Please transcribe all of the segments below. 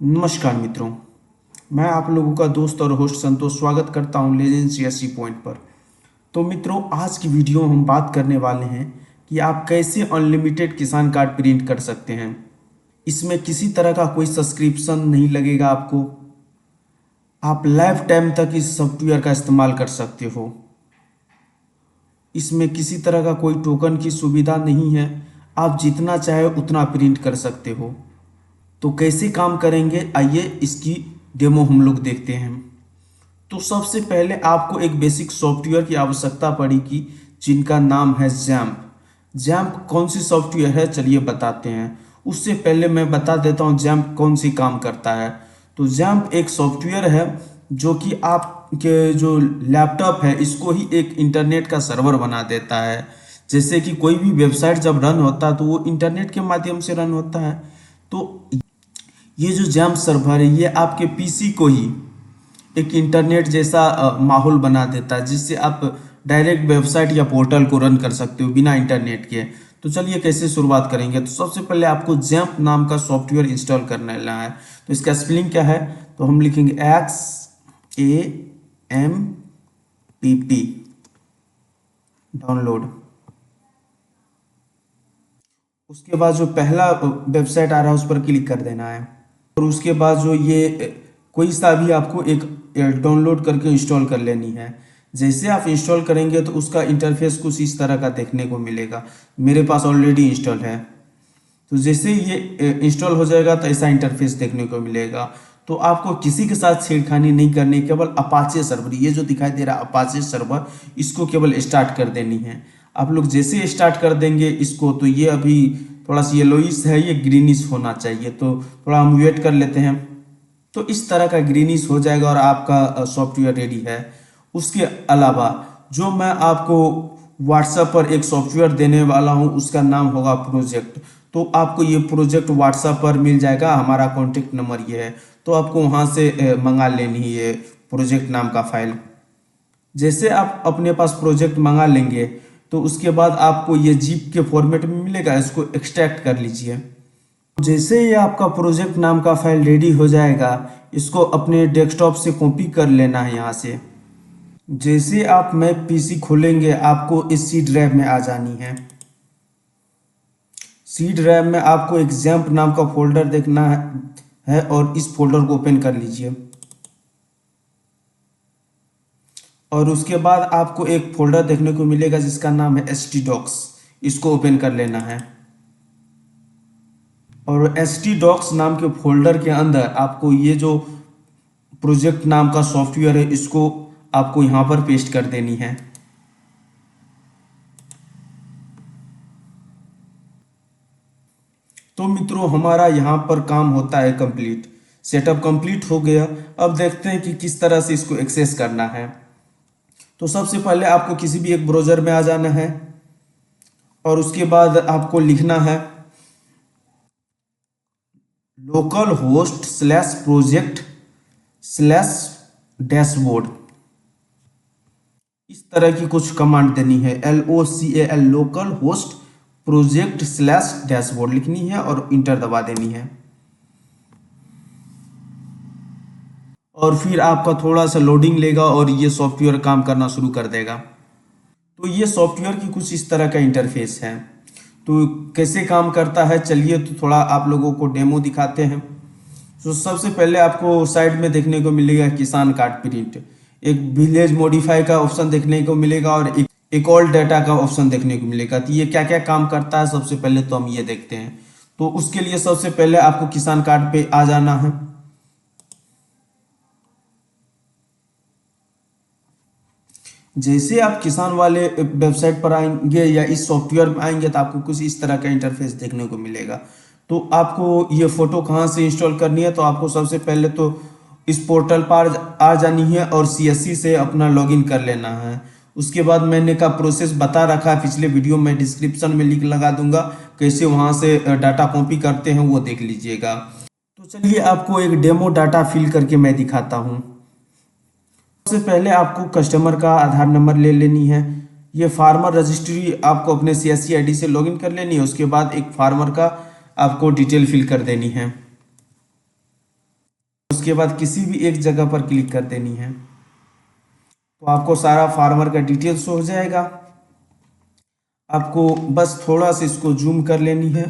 नमस्कार मित्रों, मैं आप लोगों का दोस्त और होस्ट संतोष स्वागत करता हूं लेजेंड सीएससी पॉइंट पर। तो मित्रों, आज की वीडियो हम बात करने वाले हैं कि आप कैसे अनलिमिटेड किसान कार्ड प्रिंट कर सकते हैं। इसमें किसी तरह का कोई सब्सक्रिप्शन नहीं लगेगा आपको। आप लाइफ टाइम तक इस सॉफ्टवेयर का इस्तेमाल कर सकते हो। इसमें किसी तरह का कोई टोकन की सुविधा नहीं है। आप जितना चाहे उतना प्रिंट कर सकते हो। तो कैसे काम करेंगे, आइए इसकी डेमो हम लोग देखते हैं। तो सबसे पहले आपको एक बेसिक सॉफ्टवेयर की आवश्यकता पड़ेगी, जिनका नाम है जैम्प। जैम्प कौन सी सॉफ्टवेयर है, चलिए बताते हैं। उससे पहले मैं बता देता हूँ जैम्प कौन सी काम करता है। तो जैम्प एक सॉफ्टवेयर है जो कि आपके जो लैपटॉप है इसको ही एक इंटरनेट का सर्वर बना देता है। जैसे कि कोई भी वेबसाइट जब रन होता है तो वो इंटरनेट के माध्यम से रन होता है। तो ये जो जैम्प सर्वर है ये आपके पीसी को ही एक इंटरनेट जैसा माहौल बना देता है, जिससे आप डायरेक्ट वेबसाइट या पोर्टल को रन कर सकते हो बिना इंटरनेट के। तो चलिए कैसे शुरुआत करेंगे। तो सबसे पहले आपको जैम्प नाम का सॉफ्टवेयर इंस्टॉल करना है। तो इसका स्पेलिंग क्या है, तो हम लिखेंगे XAMPP, डाउनलोड। उसके बाद जो पहला वेबसाइट आ रहा है उस पर क्लिक कर देना है। और उसके बाद जो ये कोई सा भी आपको एक डाउनलोड करके इंस्टॉल कर लेनी है। जैसे आप इंस्टॉल करेंगे तो उसका इंटरफेस कुछ इस तरह का देखने को मिलेगा। मेरे पास ऑलरेडी इंस्टॉल है। तो जैसे ये इंस्टॉल हो जाएगा तो ऐसा इंटरफेस देखने को मिलेगा। तो आपको किसी के साथ छेड़खानी नहीं करनी, केवल अपाचे सर्वर, ये जो दिखाई दे रहा है अपाचे सर्वर, इसको केवल स्टार्ट कर देनी है। आप लोग जैसे स्टार्ट कर देंगे इसको, तो ये अभी थोड़ा सा येलोइश है, ये ग्रीनिश होना चाहिए। तो थोड़ा हम वेट कर लेते हैं। तो इस तरह का ग्रीनिश हो जाएगा और आपका सॉफ्टवेयर रेडी है। उसके अलावा जो मैं आपको व्हाट्सएप पर एक सॉफ्टवेयर देने वाला हूं उसका नाम होगा प्रोजेक्ट। तो आपको ये प्रोजेक्ट व्हाट्सएप पर मिल जाएगा, हमारा कॉन्टेक्ट नंबर ये है। तो आपको वहां से मंगा लेनी है ये प्रोजेक्ट नाम का फाइल। जैसे आप अपने पास प्रोजेक्ट मंगा लेंगे तो उसके बाद आपको ये जीप के फॉर्मेट में मिलेगा, इसको एक्सट्रैक्ट कर लीजिए। जैसे ही आपका प्रोजेक्ट नाम का फाइल रेडी हो जाएगा, इसको अपने डेस्कटॉप से कॉपी कर लेना है यहाँ से। जैसे आप मैक पीसी खोलेंगे आपको इस सी ड्राइव में आ जानी है। सी ड्राइव में आपको एग्जाम्प नाम का फोल्डर देखना है और इस फोल्डर को ओपन कर लीजिए। और उसके बाद आपको एक फोल्डर देखने को मिलेगा जिसका नाम है htdocs, इसको ओपन कर लेना है। और htdocs नाम के फोल्डर के अंदर आपको ये जो प्रोजेक्ट नाम का सॉफ्टवेयर है इसको आपको यहाँ पर पेस्ट कर देनी है। तो मित्रों, हमारा यहाँ पर काम होता है कंप्लीट। सेटअप कंप्लीट हो गया। अब देखते हैं कि किस तरह से इसको एक्सेस करना है। तो सबसे पहले आपको किसी भी एक ब्राउज़र में आ जाना है और उसके बाद आपको लिखना है local host slash project slash dashboard. इस तरह की कुछ कमांड देनी है, LOCAL, local host project slash dashboard लिखनी है और इंटर दबा देनी है। और फिर आपका थोड़ा सा लोडिंग लेगा और ये सॉफ्टवेयर काम करना शुरू कर देगा। तो ये सॉफ्टवेयर की कुछ इस तरह का इंटरफेस है। तो कैसे काम करता है, चलिए तो थोड़ा आप लोगों को डेमो दिखाते हैं। तो सबसे पहले आपको साइड में देखने को मिलेगा किसान कार्ड प्रिंट, एक विलेज मॉडिफाई का ऑप्शन देखने को मिलेगा और एक ऑल डाटा का ऑप्शन देखने को मिलेगा। तो ये क्या क्या काम करता है सबसे पहले तो हम ये देखते हैं। तो उसके लिए सबसे पहले आपको किसान कार्ड पे आ जाना है। जैसे आप किसान वाले वेबसाइट पर आएंगे या इस सॉफ्टवेयर में आएंगे तो आपको कुछ इस तरह का इंटरफेस देखने को मिलेगा। तो आपको ये फोटो कहाँ से इंस्टॉल करनी है, तो आपको सबसे पहले तो इस पोर्टल पर आ जानी है और CSC से अपना लॉगिन कर लेना है। उसके बाद मैंने का प्रोसेस बता रखा है पिछले वीडियो में, डिस्क्रिप्शन में लिंक लगा दूंगा, कैसे वहाँ से डाटा कॉपी करते हैं वो देख लीजिएगा। तो चलिए आपको एक डेमो डाटा फिल करके मैं दिखाता हूँ। सबसे पहले आपको कस्टमर का आधार नंबर ले लेनी है। ये फार्मर रजिस्ट्री आपको अपने CSC ID से लॉगिन कर लेनी है। उसके बाद एक फार्मर का आपको डिटेल फिल कर देनी है। उसके बाद किसी भी एक जगह पर क्लिक कर देनी है, तो आपको सारा फार्मर का डिटेल्स हो जाएगा। आपको बस थोड़ा सा इसको जूम कर लेनी है।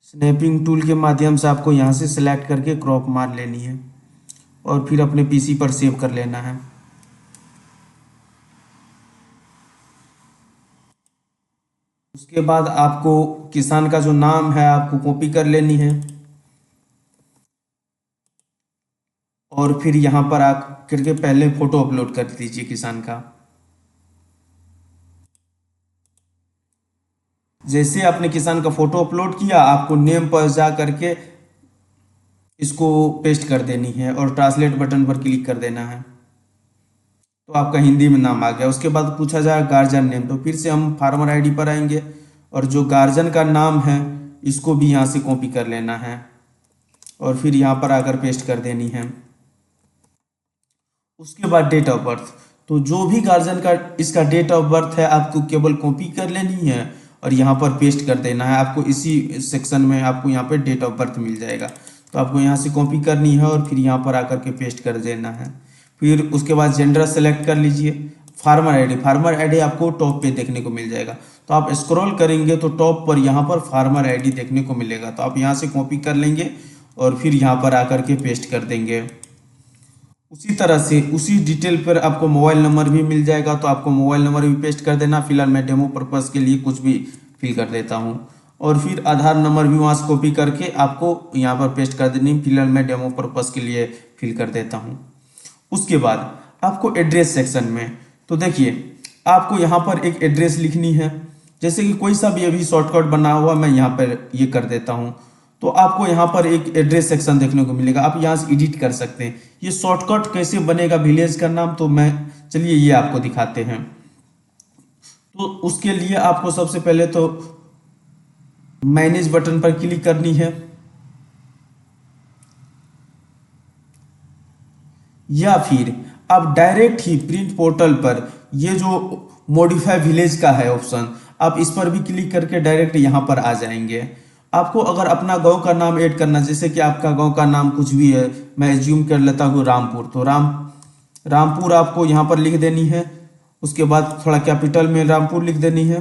स्नैपिंग टूल के माध्यम से आपको यहाँ से सिलेक्ट करके क्रॉप मार लेनी है और फिर अपने पीसी पर सेव कर लेना है। उसके बाद आपको किसान का जो नाम है आपको कॉपी कर लेनी है और फिर यहाँ पर आकर के पहले फोटो अपलोड कर दीजिए किसान का। जैसे आपने किसान का फोटो अपलोड किया, आपको नेम पर जा करके इसको पेस्ट कर देनी है और ट्रांसलेट बटन पर क्लिक कर देना है, तो आपका हिंदी में नाम आ गया। उसके बाद पूछा जाए गार्जियन नेम, तो फिर से हम फार्मर आईडी पर आएंगे और जो गार्जियन का नाम है इसको भी यहाँ से कॉपी कर लेना है और फिर यहाँ पर आकर पेस्ट कर देनी है। उसके बाद डेट ऑफ बर्थ, तो जो भी गार्जियन का इसका डेट ऑफ बर्थ है आपको केवल कॉपी कर लेनी है और यहाँ पर पेस्ट कर देना है। आपको इसी सेक्शन में आपको यहाँ पे डेट ऑफ बर्थ मिल जाएगा, तो आपको यहाँ से कॉपी करनी है और फिर यहाँ पर आकर के पेस्ट कर देना है। फिर उसके बाद जेंडर सेलेक्ट कर लीजिए। फार्मर आईडी आपको टॉप पे देखने को मिल जाएगा, तो आप स्क्रॉल करेंगे तो टॉप पर यहाँ पर फार्मर आईडी देखने को मिलेगा, तो आप यहाँ से कॉपी कर लेंगे और फिर यहाँ पर आकर के पेस्ट कर देंगे। उसी तरह से उसी डिटेल पर आपको मोबाइल नंबर भी मिल जाएगा, तो आपको मोबाइल नंबर भी पेस्ट कर देना। फिलहाल मैं डेमो पर्पज़ के लिए कुछ भी फिल कर देता हूँ और फिर आधार नंबर भी वहाँ से कॉपी करके आपको यहाँ पर पेस्ट कर देनी। फिलहाल मैं डेमो पर्पज़ के लिए फिल कर देता हूँ। उसके बाद आपको एड्रेस सेक्शन में, तो देखिए आपको यहाँ पर एक एड्रेस लिखनी है। जैसे कि कोई सा भी अभी शॉर्टकट बना हुआ मैं यहाँ पर ये कर देता हूँ, तो आपको यहाँ पर एक एड्रेस सेक्शन देखने को मिलेगा। आप यहाँ से एडिट कर सकते हैं। ये शॉर्टकट कैसे बनेगा विलेज का नाम, तो मैं चलिए ये आपको दिखाते हैं। तो उसके लिए आपको सबसे पहले तो मैनेज बटन पर क्लिक करनी है, या फिर आप डायरेक्ट ही प्रिंट पोर्टल पर ये जो मॉडिफाई विलेज का है ऑप्शन, आप इस पर भी क्लिक करके डायरेक्ट यहाँ पर आ जाएंगे। आपको अगर अपना गांव का नाम ऐड करना, जैसे कि आपका गांव का नाम कुछ भी है, मैं एज्यूम कर लेता हूँ रामपुर, तो रामपुर आपको यहाँ पर लिख देनी है। उसके बाद थोड़ा कैपिटल में रामपुर लिख देनी है।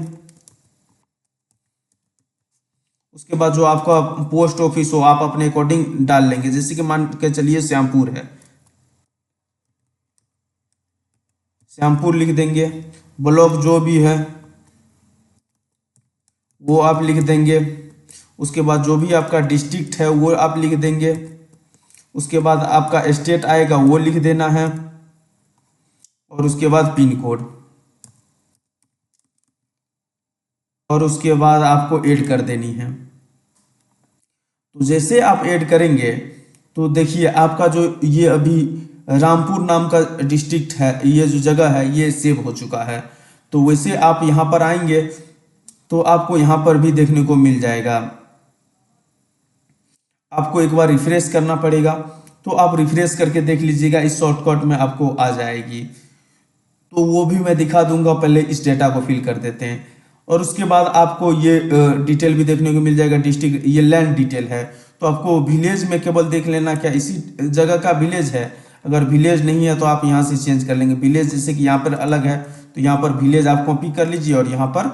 उसके बाद जो आपका पोस्ट ऑफिस हो आप अपने अकॉर्डिंग डाल लेंगे, जैसे कि मान के चलिए श्यामपुर है, श्यामपुर लिख देंगे। ब्लॉक जो भी है वो आप लिख देंगे। उसके बाद जो भी आपका डिस्ट्रिक्ट है वो आप लिख देंगे। उसके बाद आपका स्टेट आएगा वो लिख देना है और उसके बाद पिन कोड, और उसके बाद आपको ऐड कर देनी है। तो जैसे आप ऐड करेंगे तो देखिए आपका जो ये अभी रामपुर नाम का डिस्ट्रिक्ट है, ये जो जगह है ये सेव हो चुका है। तो वैसे आप यहाँ पर आएंगे तो आपको यहाँ पर भी देखने को मिल जाएगा। आपको एक बार रिफ्रेश करना पड़ेगा, तो आप रिफ्रेश करके देख लीजिएगा, इस शॉर्टकट में आपको आ जाएगी। तो वो भी मैं दिखा दूंगा, पहले इस डेटा को फिल कर देते हैं। और उसके बाद आपको ये डिटेल भी देखने को मिल जाएगा। डिस्ट्रिक्ट ये लैंड डिटेल है, तो आपको विलेज में केवल देख लेना क्या इसी जगह का विलेज है। अगर विलेज नहीं है तो आप यहाँ से चेंज कर लेंगे। विलेज जैसे कि यहाँ पर अलग है तो यहाँ पर विलेज आप कॉपी कर लीजिए और यहाँ पर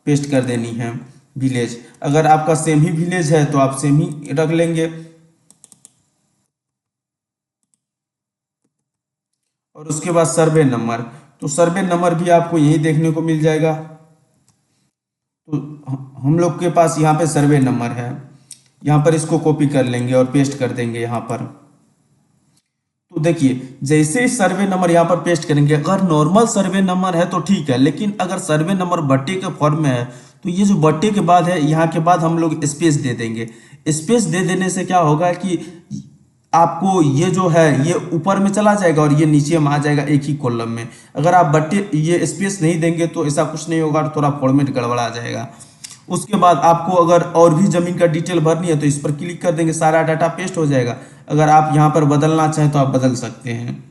पेस्ट कर देनी है विलेज। अगर आपका सेम ही विलेज है तो आप सेम ही रख लेंगे। और उसके बाद सर्वे नंबर, तो सर्वे नंबर भी आपको यही देखने को मिल जाएगा। तो हम लोग के पास यहाँ पे सर्वे नंबर है, यहाँ पर इसको कॉपी कर लेंगे और पेस्ट कर देंगे यहाँ पर। तो देखिए जैसे ही सर्वे नंबर यहाँ पर पेस्ट करेंगे, अगर नॉर्मल सर्वे नंबर है तो ठीक है, लेकिन अगर सर्वे नंबर बट्टे के फॉर्म में है तो ये जो बट्टे के बाद है यहाँ के बाद हम लोग स्पेस दे देंगे। स्पेस दे देने से क्या होगा कि आपको ये जो है ये ऊपर में चला जाएगा और ये नीचे में आ जाएगा एक ही कॉलम में। अगर आप बट्टे ये स्पेस नहीं देंगे तो ऐसा कुछ नहीं होगा, थोड़ा फॉर्मेट गड़बड़ा जाएगा। उसके बाद आपको अगर और भी जमीन का डिटेल भरनी है तो इस पर क्लिक कर देंगे, सारा डाटा पेस्ट हो जाएगा। अगर आप यहाँ पर बदलना चाहें तो आप बदल सकते हैं।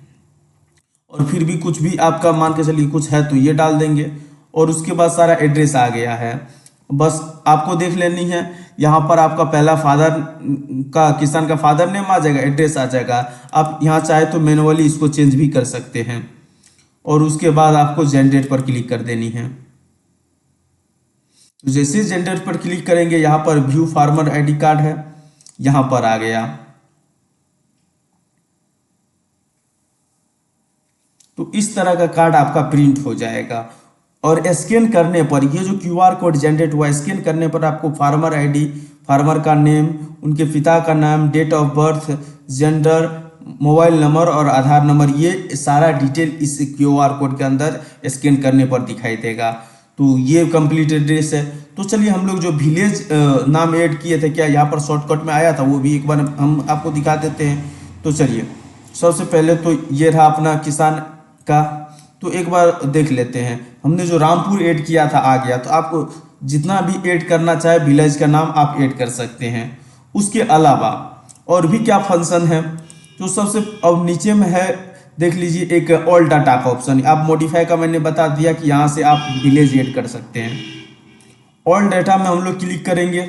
और फिर भी कुछ भी आपका मान के चलिए कुछ है तो ये डाल देंगे। और उसके बाद सारा एड्रेस आ गया है, बस आपको देख लेनी है। यहाँ पर आपका पहला फादर का, किसान का फादर नेम आ जाएगा, एड्रेस आ जाएगा। आप यहाँ चाहे तो मैनुअली इसको चेंज भी कर सकते हैं। और उसके बाद आपको जनरेट पर क्लिक कर देनी है। तो जैसे जनरेट पर क्लिक करेंगे, यहाँ पर व्यू फार्मर आईडी कार्ड है, यहाँ पर आ गया। तो इस तरह का कार्ड आपका प्रिंट हो जाएगा। और स्कैन करने पर ये जो क्यूआर कोड जनरेट हुआ, स्कैन करने पर आपको फार्मर आईडी, फार्मर का नेम, उनके पिता का नाम, date of birth, gender, mobile number और आधार नंबर, ये सारा डिटेल इस क्यूआर कोड के अंदर स्कैन करने पर दिखाई देगा। तो ये कंप्लीट एड्रेस है। तो चलिए हम लोग जो विलेज नाम ऐड किए थे, क्या यहाँ पर शॉर्टकट में आया था, वो भी एक बार हम आपको दिखा देते हैं। तो चलिए सबसे पहले तो ये रहा अपना किसान का, तो एक बार देख लेते हैं। हमने जो रामपुर ऐड किया था आ गया। तो आपको जितना भी ऐड करना चाहे विलेज का नाम आप ऐड कर सकते हैं। उसके अलावा और भी क्या फंक्शन है, तो सबसे अब नीचे में है, देख लीजिए, एक ऑल डाटा का ऑप्शन। आप मॉडिफाई का मैंने बता दिया कि यहाँ से आप विलेज ऐड कर सकते हैं। ऑल डाटा में हम लोग क्लिक करेंगे।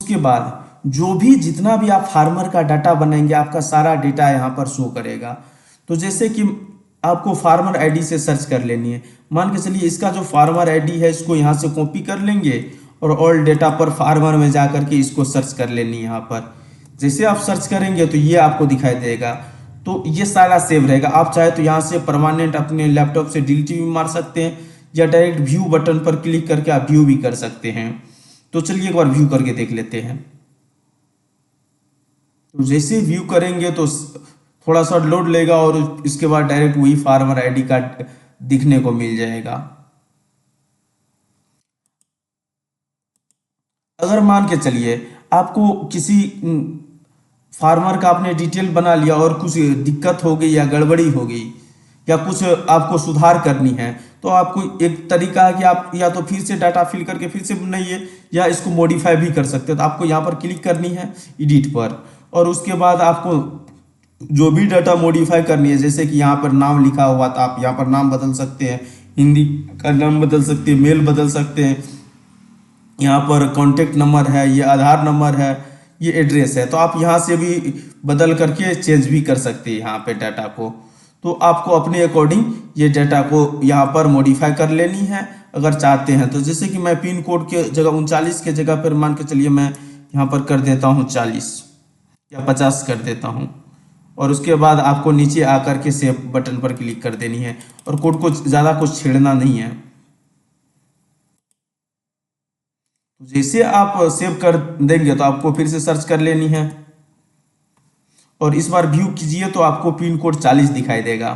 उसके बाद जो भी जितना भी आप फार्मर का डाटा बनाएंगे, आपका सारा डेटा यहाँ पर शो करेगा। तो जैसे कि आपको फार्मर आईडी से सर्च कर लेनी है। मान के चलिए इसका जो फार्मर आईडी है इसको यहाँ से कॉपी कर लेंगे और ऑल डेटा पर फार्मर में जा करके इसको सर्च कर लेनी है। यहाँ पर जैसे आप सर्च करेंगे तो ये आपको दिखाई देगा। तो ये सारा सेव रहेगा। आप चाहे तो यहाँ से परमानेंट अपने लैपटॉप से डिलीट भी मार सकते हैं, या डायरेक्ट व्यू बटन पर क्लिक करके आप व्यू भी कर सकते हैं। तो चलिए एक बार व्यू करके देख लेते हैं। तो जैसे व्यू करेंगे तो थोड़ा सा लोड लेगा और इसके बाद डायरेक्ट वही फार्मर आईडी कार्ड दिखने को मिल जाएगा। अगर मान के चलिए आपको किसी फार्मर का आपने डिटेल बना लिया और कुछ दिक्कत हो गई या गड़बड़ी हो गई या कुछ आपको सुधार करनी है, तो आपको एक तरीका है कि आप या तो फिर से डाटा फिल करके फिर से बनाइए या इसको मॉडिफाई भी कर सकते हो। तो आपको यहाँ पर क्लिक करनी है एडिट पर, और उसके बाद आपको जो भी डाटा मॉडिफाई करनी है, जैसे कि यहाँ पर नाम लिखा हुआ था, आप यहाँ पर नाम बदल सकते हैं, हिंदी का नाम बदल सकते हैं, मेल बदल सकते हैं, यहाँ पर कॉन्टेक्ट नंबर है, ये आधार नंबर है, ये एड्रेस है। तो आप यहाँ से भी बदल करके चेंज भी कर सकते हैं यहाँ पे डाटा को। तो आपको अपने अकॉर्डिंग ये डाटा को यहाँ पर मॉडिफाई कर लेनी है अगर चाहते हैं। तो जैसे कि मैं पिन कोड के जगह 39 के जगह पर मान के चलिए मैं यहाँ पर कर देता हूँ 40 या 50 कर देता हूँ, और उसके बाद आपको नीचे आकर के सेव बटन पर क्लिक कर देनी है और कोड को ज़्यादा कुछ छेड़ना नहीं है। तो जैसे आप सेव कर देंगे तो आपको फिर से सर्च कर लेनी है और इस बार व्यू कीजिए तो आपको पिन कोड 40 दिखाई देगा।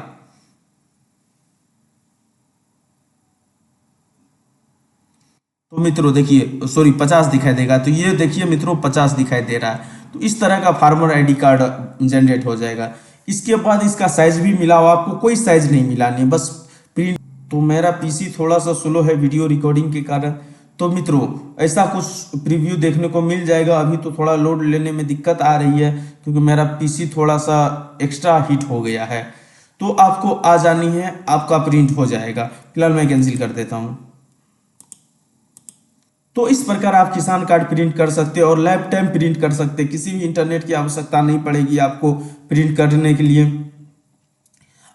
तो मित्रों देखिए, सॉरी 50 दिखाई देगा। तो ये देखिए मित्रों 50 दिखाई दे रहा है। तो इस तरह का फार्मर आईडी कार्ड जनरेट हो जाएगा। इसके बाद इसका साइज भी मिला हुआ, आपको कोई साइज नहीं मिलानी, बस प्रिंट। तो मेरा पीसी थोड़ा सा स्लो है वीडियो रिकॉर्डिंग के कारण। तो मित्रों ऐसा कुछ प्रीव्यू देखने को मिल जाएगा। अभी तो थोड़ा लोड लेने में दिक्कत आ रही है क्योंकि मेरा पीसी थोड़ा सा एक्स्ट्रा हीट हो गया है। तो आपको आ जानी है, आपका प्रिंट हो जाएगा। फिलहाल मैं कैंसिल कर देता हूँ। तो इस प्रकार आप किसान कार्ड प्रिंट कर सकते हैं और लाइफ टाइम प्रिंट कर सकते हैं। किसी भी इंटरनेट की आवश्यकता नहीं पड़ेगी आपको प्रिंट करने के लिए।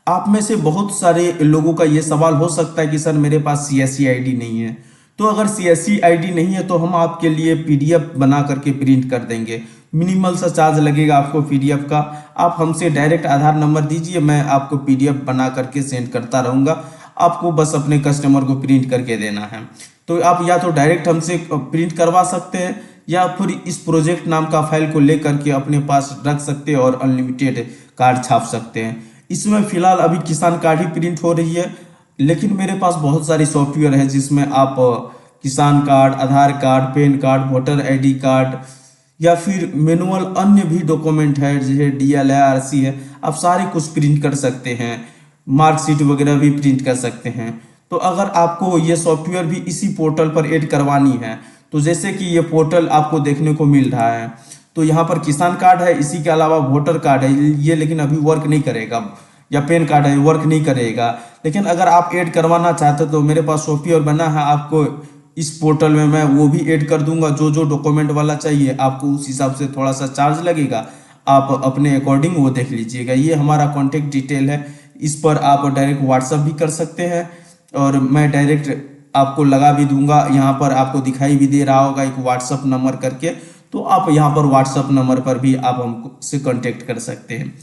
आप में से बहुत सारे लोगों का ये सवाल हो सकता है कि सर मेरे पास सीएससी आईडी नहीं है। तो अगर सीएससी आईडी नहीं है तो हम आपके लिए पीडीएफ बना करके प्रिंट कर देंगे। मिनिमल सा चार्ज लगेगा आपको पीडीएफ का। आप हमसे डायरेक्ट आधार नंबर दीजिए, मैं आपको पीडीएफ बना करके सेंड करता रहूँगा। आपको बस अपने कस्टमर को प्रिंट करके देना है। तो आप या तो डायरेक्ट हमसे प्रिंट करवा सकते हैं या फिर इस प्रोजेक्ट नाम का फाइल को लेकर के अपने पास रख सकते हैं और अनलिमिटेड कार्ड छाप सकते हैं। इसमें फिलहाल अभी किसान कार्ड ही प्रिंट हो रही है, लेकिन मेरे पास बहुत सारी सॉफ्टवेयर है जिसमें आप किसान card, Aadhaar card, PAN card, voter ID card या फिर मैनुअल अन्य भी डॉक्यूमेंट है जैसे डीएल है, आरसी है, आप सारे कुछ प्रिंट कर सकते हैं। मार्कशीट वगैरह भी प्रिंट कर सकते हैं। तो अगर आपको ये सॉफ्टवेयर भी इसी पोर्टल पर ऐड करवानी है, तो जैसे कि ये पोर्टल आपको देखने को मिल रहा है, तो यहाँ पर किसान कार्ड है, इसी के अलावा वोटर कार्ड है ये, लेकिन अभी वर्क नहीं करेगा, या पैन कार्ड है वर्क नहीं करेगा। लेकिन अगर आप ऐड करवाना चाहते हो तो मेरे पास सॉफ्टवेयर बना है, आपको इस पोर्टल में मैं वो भी ऐड कर दूंगा। जो जो डॉक्यूमेंट वाला चाहिए आपको उस हिसाब से थोड़ा सा चार्ज लगेगा, आप अपने अकॉर्डिंग वो देख लीजिएगा। ये हमारा कॉन्टेक्ट डिटेल है, इस पर आप डायरेक्ट व्हाट्सअप भी कर सकते हैं और मैं डायरेक्ट आपको लगा भी दूंगा। यहाँ पर आपको दिखाई भी दे रहा होगा एक व्हाट्सअप नंबर करके, तो आप यहाँ पर व्हाट्सअप नंबर पर भी आप हमसे कांटेक्ट कर सकते हैं।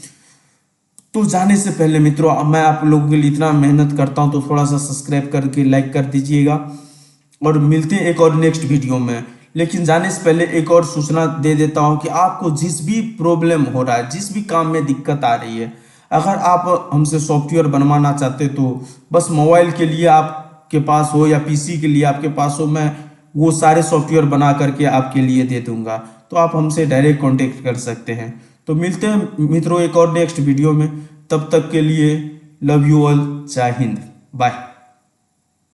तो जाने से पहले मित्रों, मैं आप लोगों के लिए इतना मेहनत करता हूँ तो थोड़ा सा सब्सक्राइब करके लाइक कर दीजिएगा और मिलते हैं एक और नेक्स्ट वीडियो में। लेकिन जाने से पहले एक और सूचना दे देता हूँ कि आपको जिस भी प्रॉब्लम हो रहा है, जिस भी काम में दिक्कत आ रही है, अगर आप हमसे सॉफ्टवेयर बनवाना चाहते तो बस मोबाइल के लिए आपके पास हो या पीसी के लिए आपके पास हो, मैं वो सारे सॉफ्टवेयर बना करके आपके लिए दे दूंगा। तो आप हमसे डायरेक्ट कांटेक्ट कर सकते हैं। तो मिलते हैं मित्रों एक और नेक्स्ट वीडियो में, तब तक के लिए लव यू ऑल, जय हिंद, बाय।